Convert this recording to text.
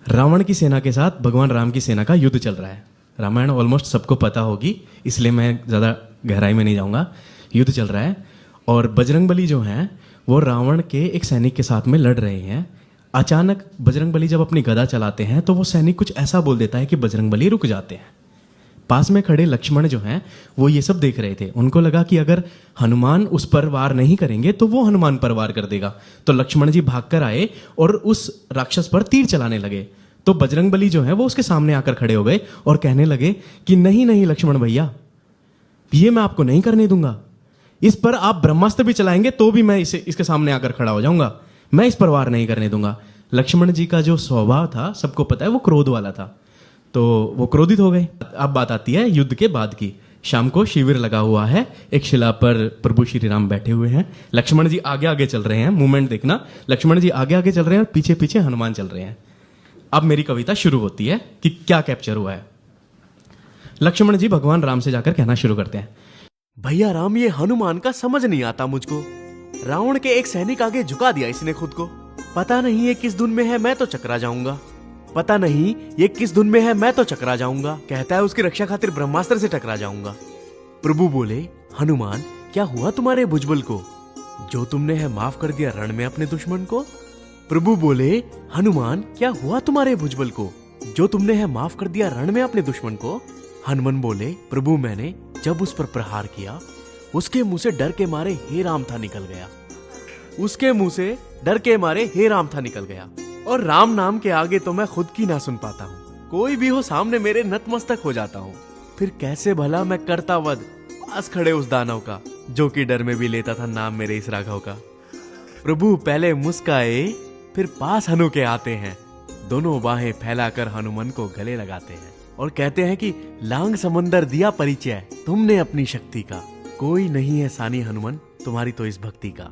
रावण की सेना के साथ भगवान राम की सेना का युद्ध चल रहा है। रामायण ऑलमोस्ट सबको पता होगी, इसलिए मैं ज़्यादा गहराई में नहीं जाऊंगा। युद्ध चल रहा है और बजरंगबली जो हैं वो रावण के एक सैनिक के साथ में लड़ रहे हैं। अचानक बजरंगबली जब अपनी गदा चलाते हैं तो वो सैनिक कुछ ऐसा बोल देता है कि बजरंगबली रुक जाते हैं। पास में खड़े लक्ष्मण जो हैं वो ये सब देख रहे थे। उनको लगा कि अगर हनुमान उस पर वार नहीं करेंगे तो वो हनुमान पर वार कर देगा। तो लक्ष्मण जी भागकर आए और उस राक्षस पर तीर चलाने लगे। तो बजरंगबली जो है वो उसके सामने आकर खड़े हो गए और कहने लगे कि नहीं नहीं लक्ष्मण भैया, ये मैं आपको नहीं करने दूंगा। इस पर आप ब्रह्मास्त्र भी चलाएंगे तो भी मैं इसके सामने आकर खड़ा हो जाऊंगा। मैं इस पर वार नहीं करने दूंगा। लक्ष्मण जी का जो स्वभाव था सबको पता है, वो क्रोध वाला था। तो वो क्रोधित हो गए। अब बात आती है युद्ध के बाद की। शाम को शिविर लगा हुआ है, एक शिला पर प्रभु श्री राम बैठे हुए हैं। लक्ष्मण जी आगे आगे चल रहे हैं, मूवमेंट देखना। लक्ष्मण जी आगे आगे चल रहे हैं और पीछे पीछे हनुमान चल रहे हैं। अब मेरी कविता शुरू होती है कि क्या कैप्चर हुआ है। लक्ष्मण जी भगवान राम से जाकर कहना शुरू करते हैं, भैया राम, ये हनुमान का समझ नहीं आता मुझको। रावण के एक सैनिक आगे झुका दिया इसने खुद को। पता नहीं ये किस धुन में है, मैं तो चकरा जाऊंगा। पता नहीं ये किस धुन में है, मैं तो चकरा जाऊंगा। कहता है उसकी रक्षा खातिर ब्रह्मास्त्र से टकरा जाऊंगा। प्रभु बोले, हनुमान क्या हुआ तुम्हारे भुजबल को, जो तुमने है माफ कर दिया रण में अपने दुश्मन को। प्रभु बोले, हनुमान क्या हुआ तुम्हारे भुजबल को, जो तुमने है माफ कर दिया रण में अपने दुश्मन को। हनुमान बोले, प्रभु मैंने जब उस पर प्रहार किया उसके मुंह से डर के मारे हे राम था निकल गया। उसके मुंह से डर के मारे हे राम था निकल गया। और राम नाम के आगे तो मैं खुद की ना सुन पाता हूँ। कोई भी हो सामने मेरे नतमस्तक हो जाता हूँ। फिर कैसे भला मैं करता वध पास खड़े उस दानव का, जो कि डर में भी लेता था नाम मेरे इस राघव का। प्रभु पहले मुस्काए फिर पास हनु के आते हैं, दोनों बाहें फैलाकर हनुमान को गले लगाते हैं और कहते हैं कि लांग समंदर दिया परिचय तुमने अपनी शक्ति का, कोई नहीं है सानी हनुमान तुम्हारी तो इस भक्ति का।